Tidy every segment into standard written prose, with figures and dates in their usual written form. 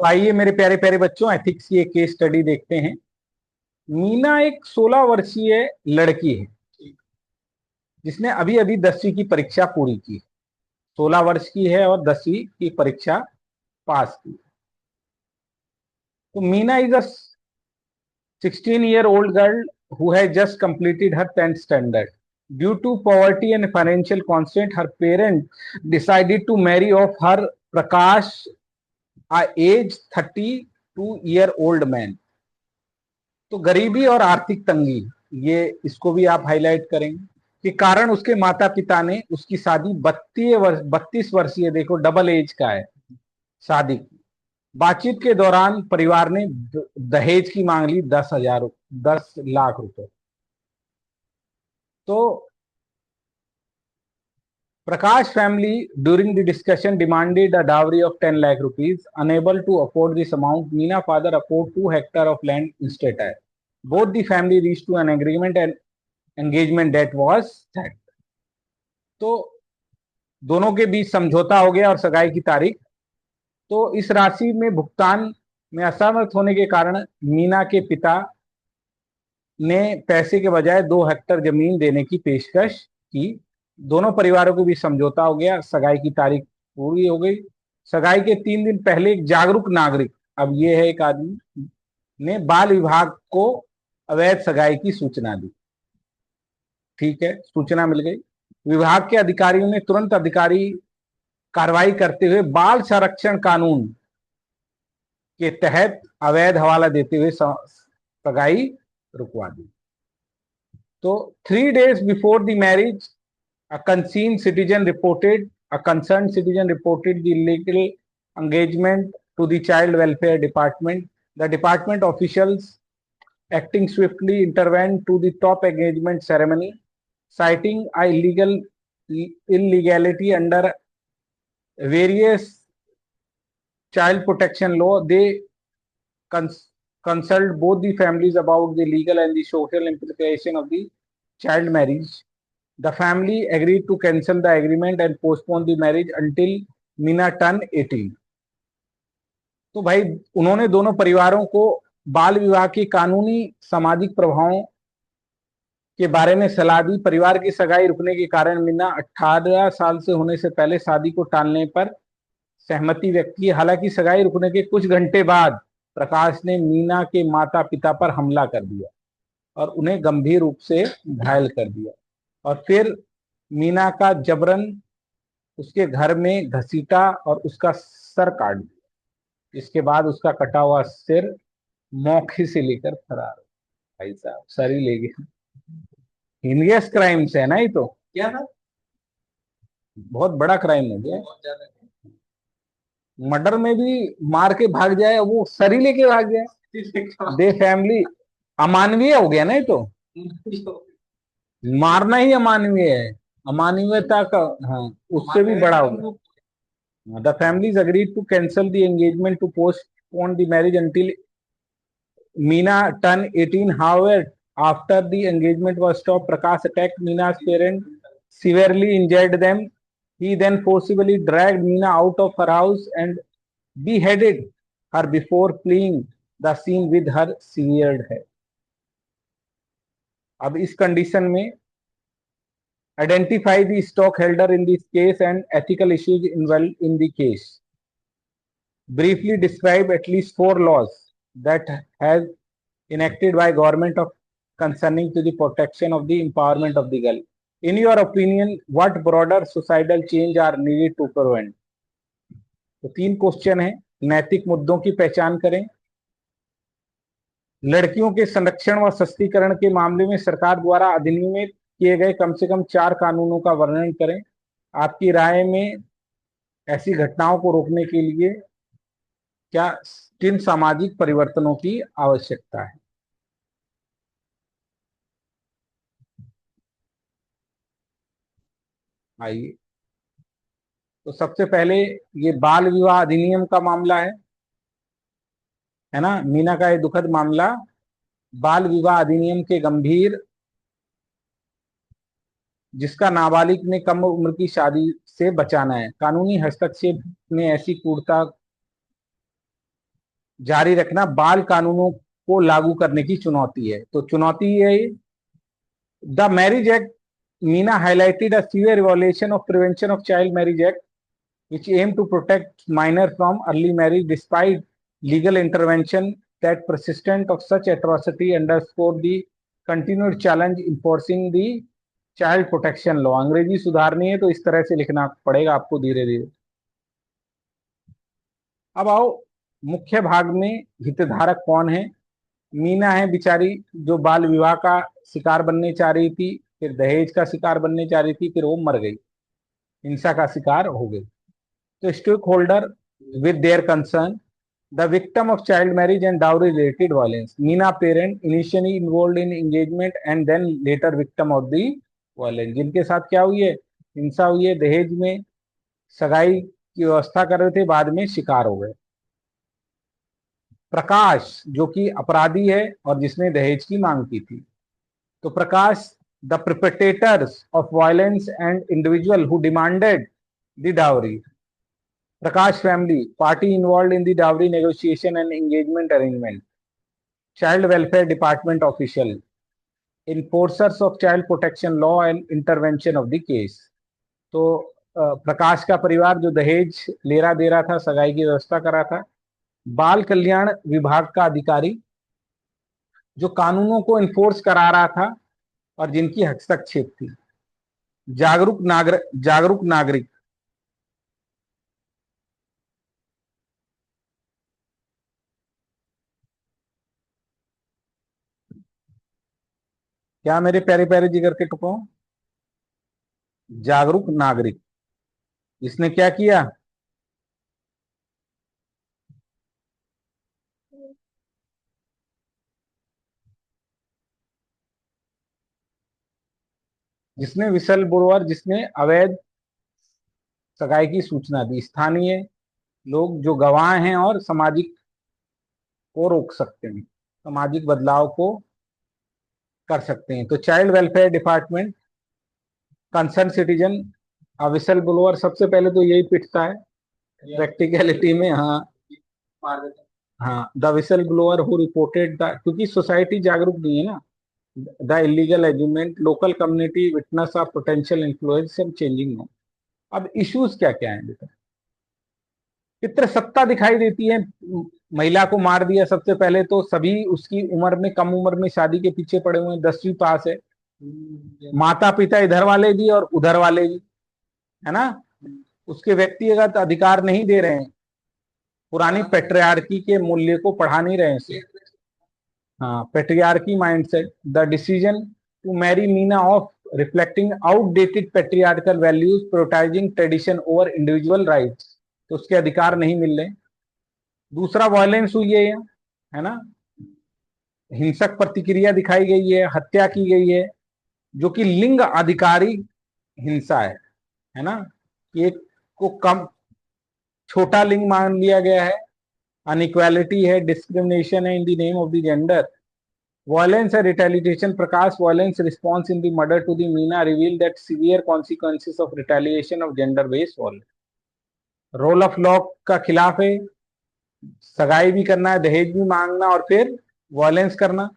तो आइए मेरे प्यारे प्यारे बच्चों, एथिक्स की एक केस स्टडी देखते हैं। मीना एक 16 वर्षीय लड़की है जिसने अभी अभी 10वीं की परीक्षा पूरी की। 16 वर्ष की है और 10वीं की परीक्षा पास की। तो Meena is a 16-year-old girl who has just completed her 10th standard. Due to poverty and financial constraint, her parents decided to marry off her Prakash, a age 32-year-old man. तो गरीबी और आर्थिक तंगी, ये इसको भी आप हाईलाइट करेंगे कि कारण उसके माता पिता ने उसकी शादी 32 वर्षीय, देखो डबल एज का है शादी की। बातचीत के दौरान परिवार ने दहेज की मांग ली 10 लाख रुपए। तो Prakash family during the discussion demanded a dowry of 10 lakh rupees. Unable to afford this amount, Meena father afforded 2 hectares of land instead. Both the family reached to an agreement and engagement date was set. तो दोनों के बीच समझौता हो गया और सगाई की तारीख। तो इस राशि में भुगतान में असमर्थ होने के कारण मीना के पिता ने पैसे के बजाय 2 हेक्टर जमीन देने की पेशकश की। दोनों परिवारों के बीच समझौता हो गया, सगाई की तारीख पूरी हो गई। सगाई के 3 दिन पहले एक जागरूक नागरिक, अब ये है एक आदमी, ने बाल विभाग को अवैध सगाई की सूचना दी। ठीक है, सूचना मिल गई। विभाग के अधिकारियों ने तुरंत अधिकारी कार्रवाई करते हुए बाल संरक्षण कानून के तहत अवैध हवाला देते हुए सगाई रुकवा दी। तो 3 days before the marriage, a concerned citizen reported the illegal engagement to the child welfare department. The department officials acting swiftly intervened to the top engagement ceremony, citing a illegality under various child protection law. They consult both the families about the legal and the social implication of the child marriage. The family agreed to cancel the agreement and postpone the marriage until Meena turned 18. तो भाई उन्होंने दोनों परिवारों को बाल विवाह के कानूनी सामाजिक प्रभावों के बारे में सलाह दी। परिवार की सगाई रुकने के कारण मीना 18 साल से होने से पहले शादी को टालने पर सहमति व्यक्त की। हालांकि सगाई रुकने के कुछ घंटे बाद प्रकाश ने मीना के माता पिता पर हमला कर दिया और उन्हें गंभीर रूप से घायल कर दिया और फिर मीना का जबरन उसके घर में घसीटा और उसका सर काट दिया। इसके बाद उसका कटा हुआ सिर मौके से लेकर फरार। भाई साहब सर ही ले गया। हिनियस क्राइम्स है ना, ये तो क्या था, बहुत बड़ा क्राइम हो गया। मर्डर में भी मार के भाग जाए, वो सर ही लेके भाग जाए। दे फैमिली अमानवीय हो गया ना, ये तो मारना ही अमानवीय है। अमानवीयता का, हाँ, उससे भी बड़ा हो गया। The families agreed to cancel the engagement to postpone the marriage until Meena turned 18. However, after the engagement was stopped, Prakash attacked Meena's parents, severely injured them. He then forcibly dragged Meena out of her house and beheaded her before fleeing the scene with her severed head. अब इस condition में identify the stockholder in this case and ethical issues involved in the case. Briefly describe at least 4 laws that has enacted by government of concerning to the protection of the empowerment of the girl. In your opinion, what broader societal change are needed to prevent? तो 3 question है। नैतिक मुद्दों की पहचान करें, लड़कियों के संरक्षण व सशक्तिकरण के मामले में सरकार द्वारा अधिनियमित किए गए कम से कम 4 कानूनों का वर्णन करें। आपकी राय में ऐसी घटनाओं को रोकने के लिए क्या किन सामाजिक परिवर्तनों की आवश्यकता है? आइए, तो सबसे पहले ये बाल विवाह अधिनियम का मामला है ना। मीना का ये दुखद मामला बाल विवाह अधिनियम के गंभीर, जिसका नाबालिग ने कम उम्र की शादी से बचाना है। कानूनी हस्तक्षेप में ऐसी क्रूरता जारी रखना बाल कानूनों को लागू करने की चुनौती है। तो चुनौती है the marriage act Meena highlighted a severe violation of prevention of child marriage act which aim to protect minor from early marriage despite legal intervention that persistent of such atrocity underscore the continued challenge enforcing the child protection law. अंग्रेजी सुधारनी है तो इस तरह से लिखना पड़ेगा आपको धीरे धीरे। अब आओ मुख्य भाग में हितधारक कौन है। मीना है बेचारी जो बाल विवाह का शिकार बनने चाह रही थी, फिर दहेज का शिकार बनने चाह रही थी, फिर वो मर गई, हिंसा का शिकार हो गई। तो stake holder with their concern the victim of child marriage and dowry related violence. Meena parent initially involve in engagement and then later victim of the violence. जिनके साथ क्या हुई है, हिंसा हुई है, दहेज में सगाई की व्यवस्था कर रहे थे, बाद में शिकार हो गए। प्रकाश जो कि अपराधी है और जिसने दहेज की मांग की थी। तो प्रकाश the perpetrators of violence and individual who demanded the dowry. Prakash family, party involved in the dowry negotiation and engagement arrangement. Child welfare department official, enforcers of child protection law and intervention of the case. तो प्रकाश का परिवार जो दहेज ले रहा दे रहा था, सगाई की व्यवस्था कर रहा था। बाल कल्याण विभाग का अधिकारी जो कानूनों को इन्फोर्स करा रहा था और जिनकी हस्तक्षेप थी। जागरूक नागरिक क्या मेरे प्यारे प्यारे जिगर के टुकड़ों, जागरूक नागरिक इसने क्या किया, जिसने विसल ब्लोअर, जिसने अवैध सगाई की सूचना दी। स्थानीय लोग जो गवाह हैं और सामाजिक को रोक सकते हैं, सामाजिक बदलाव को कर सकते हैं। तो child welfare department, concern citizen, whistle blower सबसे पहले तो यही पिटता है प्रैक्टिकलिटी में। हाँ हाँ, the whistle blower who reported the, क्योंकि सोसाइटी जागरूक नहीं है ना। The illegal agreement, local community witness of potential influence and changing no. अब इश्यूज क्या क्या है बेटा, पितृसत्ता दिखाई देती है। महिला को मार दिया, सबसे पहले तो सभी उसकी उम्र में, कम उम्र में शादी के पीछे पड़े हुए हैं, 10वीं पास है, माता पिता इधर वाले भी और उधर वाले भी, है ना। उसके व्यक्तिगत अधिकार नहीं दे रहे हैं, पुरानी पेट्रियार्की के मूल्य को पढ़ा नहीं रहे हैं। हाँ, patriarchy mindset, the decision to marry Meena of reflecting outdated patriarchal values prioritising tradition over individual rights. तो उसके अधिकार नहीं मिल रहे। दूसरा वायलेंस हुई है ना, हिंसक प्रतिक्रिया दिखाई गई है, हत्या की गई है, जो कि लिंग अधिकारी हिंसा है ना। एक को कम छोटा लिंग मान लिया गया है, अनइक्वालिटी है, डिस्क्रिमिनेशन है in the name of the gender. Violence and retaliation. Prakash violence response in the murder to the Meena revealed that severe consequences of retaliation of gender-based violence. Role of law का खिलाफ है, सगाई भी करना है, दहेज भी मांगना और फिर वायलेंस करना।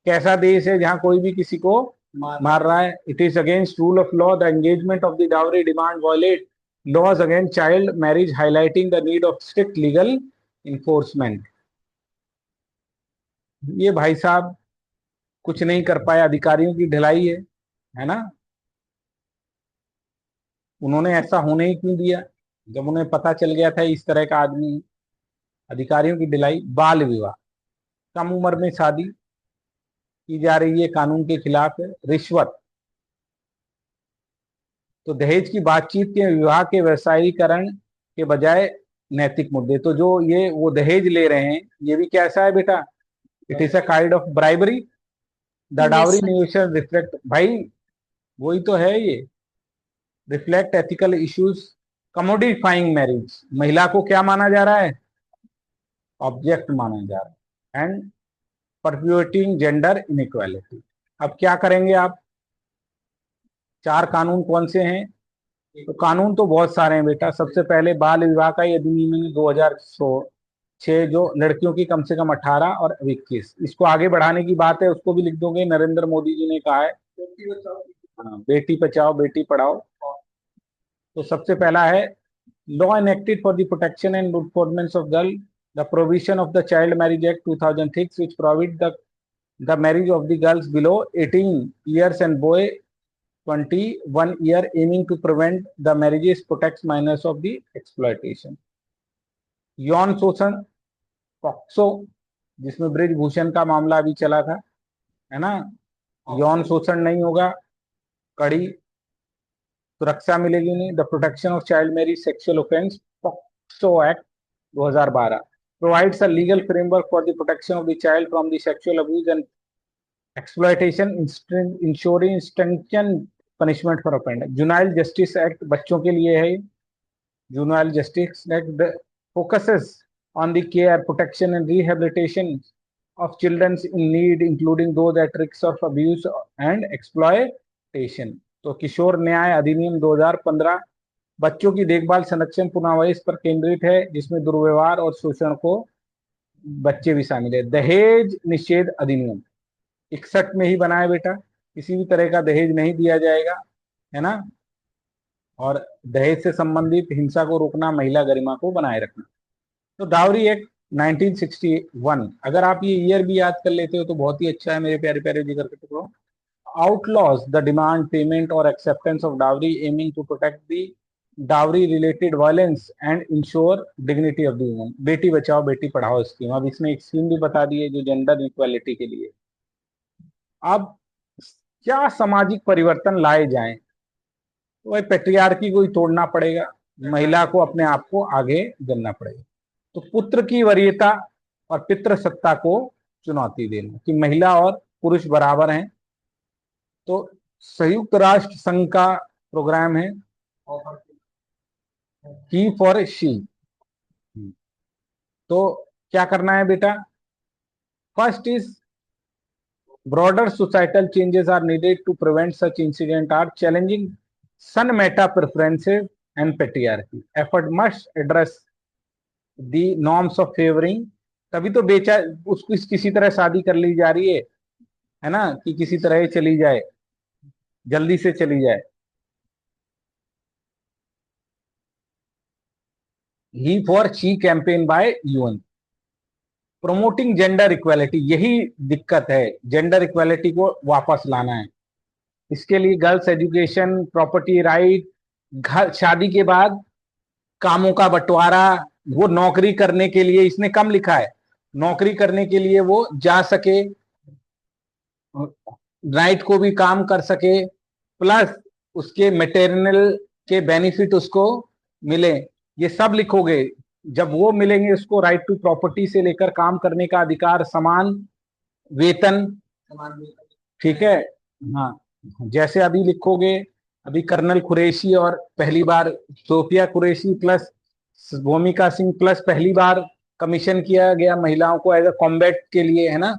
कैसा देश है जहां कोई भी किसी को मार रहा है। It is against rule of law, the engagement of the dowry demand violate laws against child marriage, highlighting the need of strict legal enforcement. ये भाई साहब कुछ नहीं कर पाए, अधिकारियों की ढिलाई है ना। उन्होंने ऐसा होने ही क्यों दिया जब उन्हें पता चल गया था इस तरह का आदमी। अधिकारियों की ढिलाई। बाल विवाह, कम उम्र में शादी की जा रही है, कानून के खिलाफ है। रिश्वत, तो दहेज की बातचीत के विवाह के व्यवसायीकरण के बजाय नैतिक मुद्दे। तो जो ये वो दहेज ले रहे हैं, ये भी कैसा है बेटा, it is a kind of bribery. The dowry negotiation reflect, भाई वही तो है ये, रिफ्लेक्ट एथिकल इश्यूज, कमोडिफाइंग मैरिज। महिला को क्या माना जा रहा है, ऑब्जेक्ट माना जा रहा है, एंड परप्यूटिंग जेंडर इनइक्वालिटी। अब क्या करेंगे आप, चार कानून कौन से हैं। तो कानून तो बहुत सारे हैं बेटा। सबसे पहले बाल विवाह का अधिनियम 2016 6 जो लड़कियों की कम से कम 18 और 21, इसको आगे बढ़ाने की बात है, उसको भी लिख दोगे। नरेंद्र मोदी जी ने कहा है, हाँ, बेटी बचाओ बेटी पढ़ाओ। तो सबसे पहला है law enacted for the protection and enforcement of girl, the provision of the child marriage act 2006 which provide the marriage of the girls below 18 years and boy 21 year, aiming to prevent the marriages, protects minors of the exploitation। यौन शोषण POCSO, जिसमें ब्रिजभूषण का मामला अभी चला था, है ना, यौन शोषण नहीं होगा, कड़ी सुरक्षा मिलेगी नहीं। The protection of child marriage sexual offence POCSO act 2012 provides a legal framework for the protection of the child from the sexual abuse and exploitation, ensuring stringent punishment for offender। Juvenile justice act बच्चों के लिए है। Juvenile justice act focuses on the care, protection and rehabilitation of children in need, including those at risk of abuse and exploitation। तो किशोर न्याय अधिनियम 2015 बच्चों की देखभाल, संरक्षण, पुनर्वास पर केंद्रित है, जिसमें दुर्व्यवहार और शोषण को बच्चे भी शामिल है। दहेज निषेध अधिनियम 61 में ही बना है बेटा, किसी भी तरह का दहेज नहीं दिया जाएगा, है ना। और दहेज से संबंधित हिंसा को रोकना, महिला गरिमा को बनाए रखना। तो डाउरी एक्ट 1961, अगर आप ये ईयर भी याद कर लेते हो तो बहुत ही अच्छा है मेरे प्यारे प्यारे जिगर के टुकड़ों। outlaws the demand, payment or acceptance of dowry, aiming to protect the dowry related violence and ensure dignity of the woman। Beti Bachao Beti Padhao scheme, अब इसमें एक स्कीम भी बता दी है जो जेंडर इक्वालिटी के लिए। अब क्या सामाजिक परिवर्तन लाए जाएं, तो वही पेट्रियार्की को ही तोड़ना पड़ेगा, महिला को अपने आप को आगे करना पड़ेगा। तो पुत्र की वरीयता और पितृसत्ता को चुनौती देना कि महिला और पुरुष बराबर हैं। तो संयुक्त राष्ट्र संघ का प्रोग्राम है ही फॉर शी। तो क्या करना है बेटा, first is broader societal changes are needed to prevent such incidents are challenging son meta preferences and patriarchy। Effort must address the norms of favoring, तभी तो बेचा उसको किसी तरह शादी कर ली जा रही है ना, कि किसी तरह चली जाए, जल्दी से चली जाए। He for she campaign by UN promoting gender equality, यही दिक्कत है, जेंडर इक्वालिटी को वापस लाना है। इसके लिए गर्ल्स एजुकेशन, प्रॉपर्टी राइट, घर शादी के बाद कामों का बंटवारा, वो नौकरी करने के लिए, इसने कम लिखा है, नौकरी करने के लिए वो जा सके, राइट को भी काम कर सके, प्लस उसके मेटरनल के बेनिफिट उसको मिले, ये सब लिखोगे। जब वो मिलेंगे उसको, राइट टू प्रॉपर्टी से लेकर काम करने का अधिकार, समान वेतन, ठीक है, हाँ, जैसे अभी लिखोगे, अभी कर्नल कुरैशी और पहली बार सोफिया कुरैशी प्लस भूमिका सिंह प्लस पहली बार कमीशन किया गया महिलाओं को एज अ कॉम्बैट के लिए, है ना,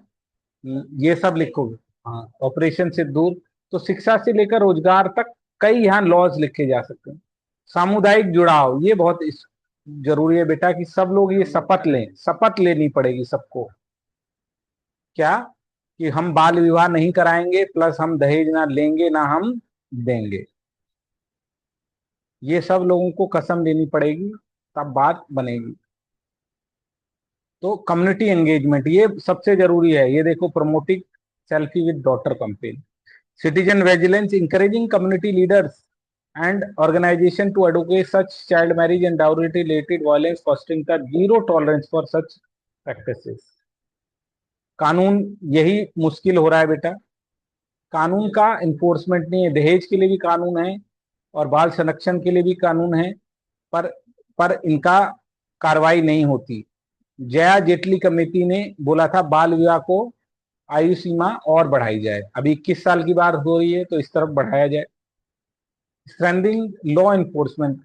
ये सब लिखोगे। हाँ, ऑपरेशन से दूर। तो शिक्षा से लेकर रोजगार तक कई यहाँ लॉज लिखे जा सकते हैं। सामुदायिक जुड़ाव, ये बहुत जरूरी है बेटा कि सब लोग ये शपथ लें, शपथ लेनी पड़ेगी सबको, क्या, कि हम बाल विवाह नहीं कराएंगे, प्लस हम दहेज ना लेंगे ना हम देंगे, ये सब लोगों को कसम लेनी पड़ेगी, तब बात बनेगी। तो कम्युनिटी एंगेजमेंट ये सबसे जरूरी है, ये देखो, promoting selfie with daughter campaign, citizen vigilance, encouraging community leaders and organization to advocate such child marriage and dowry related violence, fostering the zero tolerance for such practices। कानून यही मुश्किल हो रहा है बेटा, कानून का इन्फोर्समेंट नहीं है। दहेज के लिए भी कानून है और बाल संरक्षण के लिए भी कानून है, पर इनका कार्रवाई नहीं होती। जया जेटली कमेटी ने बोला था बाल विवाह को आयु सीमा और बढ़ाई जाए, अभी 21 साल की बात हो रही है तो इस तरफ बढ़ाया जाए। Strengthening law enforcement,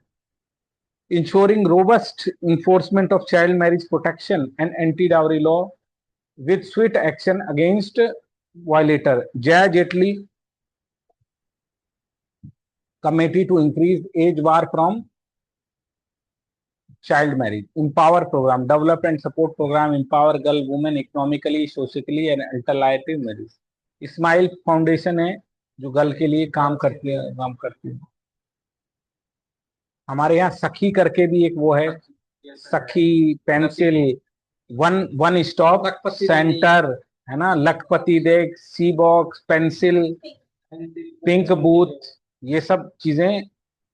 ensuring robust enforcement of child marriage protection and anti-dowry law with swift action against violator। Jaya Jetli committee to increase age bar from child marriage. Empower program, develop and support program, empower girl, women economically, socially and alternative marriage. Smile foundation है जो girl के लिए काम करती है। हमारे यहाँ सखी करके भी एक वो है, सखी पेंसिल, वन स्टॉप सेंटर है ना, लखपति डेस्क, सी बॉक्स, पेंसिल, पिंक बूथ, ये सब चीजें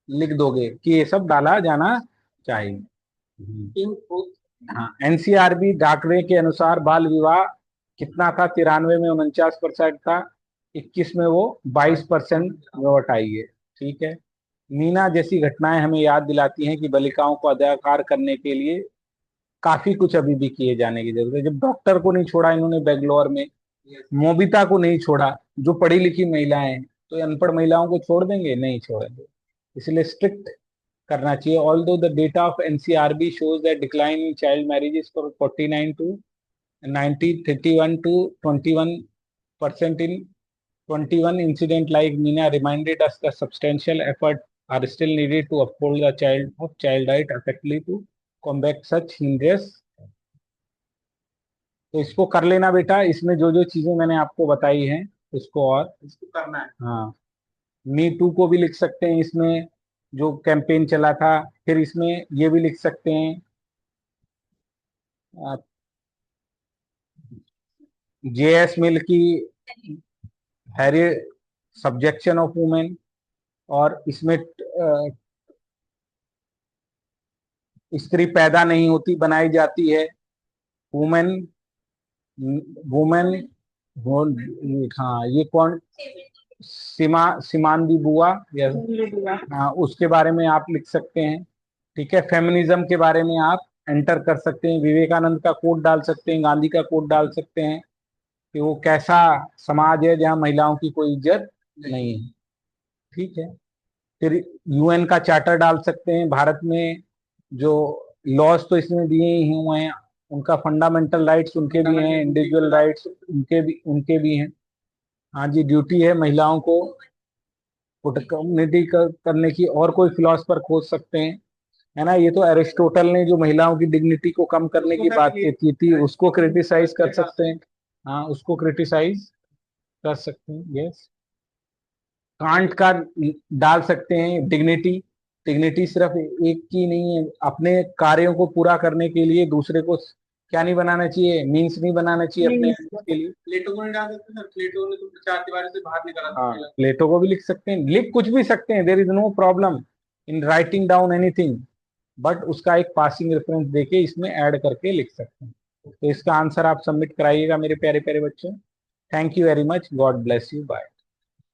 लिख दोगे कि ये सब डाला जाना चाहिए। हाँ, एनसीआरबी डाकरे के अनुसार बाल विवाह कितना था, 93 में 49% था, 21 में वो 22% लौट आई है। ठीक है। मीना जैसी घटनाएं हमें याद दिलाती हैं कि बालिकाओं को अधिकार करने के लिए काफी कुछ अभी भी किए जाने की जरूरत है। जब डॉक्टर को नहीं छोड़ा इन्होंने बेंगलोर में, मोबिता को नहीं छोड़ा, जो पढ़ी लिखी महिलाएं हैं, तो अनपढ़ महिलाओं को छोड़ देंगे? नहीं छोड़ेंगे। इसलिए स्ट्रिक्ट करना चाहिए। Although the data of NCRB shows that decline in child marriages for 49 to 90, 31 to 21% in 21 incident like Meena reminded us that substantial effort are still needed to uphold the child right effectively to combat such hindrance. तो इसको कर लेना बेटा, इसमें जो जो चीजें मैंने आपको बताई हैं उसको और इसको करना है। हाँ, मी टू को भी लिख सकते हैं इसमें, जो कैंपेन चला था। फिर इसमें ये भी लिख सकते हैं, जेएस मिल की हैरी सब्जेक्शन ऑफ वुमेन, और इसमें स्त्री पैदा नहीं होती, बनाई जाती है। वुमेन वुमेन हाँ, ये कौन, सिमांदी बुआ, हाँ, उसके बारे में आप लिख सकते हैं। ठीक है। फेमिनिज्म के बारे में आप एंटर कर सकते हैं, विवेकानंद का कोट डाल सकते हैं, गांधी का कोट डाल सकते हैं कि वो कैसा समाज है जहां महिलाओं की कोई इज्जत नहीं है। ठीक है। फिर यूएन का चार्टर डाल सकते हैं। भारत में जो लॉज तो इसमें दिए ही हुए हैं, उनका फंडामेंटल राइट्स उनके भी हैं, इंडिविजुअल राइट्स उनके भी हैं। हाँ जी, ड्यूटी है महिलाओं को कम्युनिटी करने की। और कोई फिलोसफर खोज सकते हैं, है ना। ये तो एरिस्टोटल ने जो महिलाओं की डिग्निटी को कम करने की बात की थी, उसको क्रिटिसाइज कर सकते हैं। हाँ, उसको क्रिटिसाइज कर सकते हैं। यस, कांट का डाल सकते हैं, डिग्निटी। डिग्निटी सिर्फ एक की नहीं है, अपने कार्यों को पूरा करने के लिए दूसरे को क्या नहीं बनाना चाहिए, मीन्स नहीं बनाना चाहिए अपने के लिए। प्लेटो को नहीं डाल सकते सर, प्लेटो ने तो चार दीवारी से बाहर निकला। हाँ, प्लेटो को भी लिख सकते हैं, लिख कुछ भी सकते हैं, there is no problem in writing down anything, but उसका एक पासिंग रेफरेंस देके इसमें ऐड करके लिख सकते हैं। तो इसका आंसर आप सबमिट कराइएगा मेरे प्यारे प्यारे बच्चों। Thank you very much, God bless you, bye.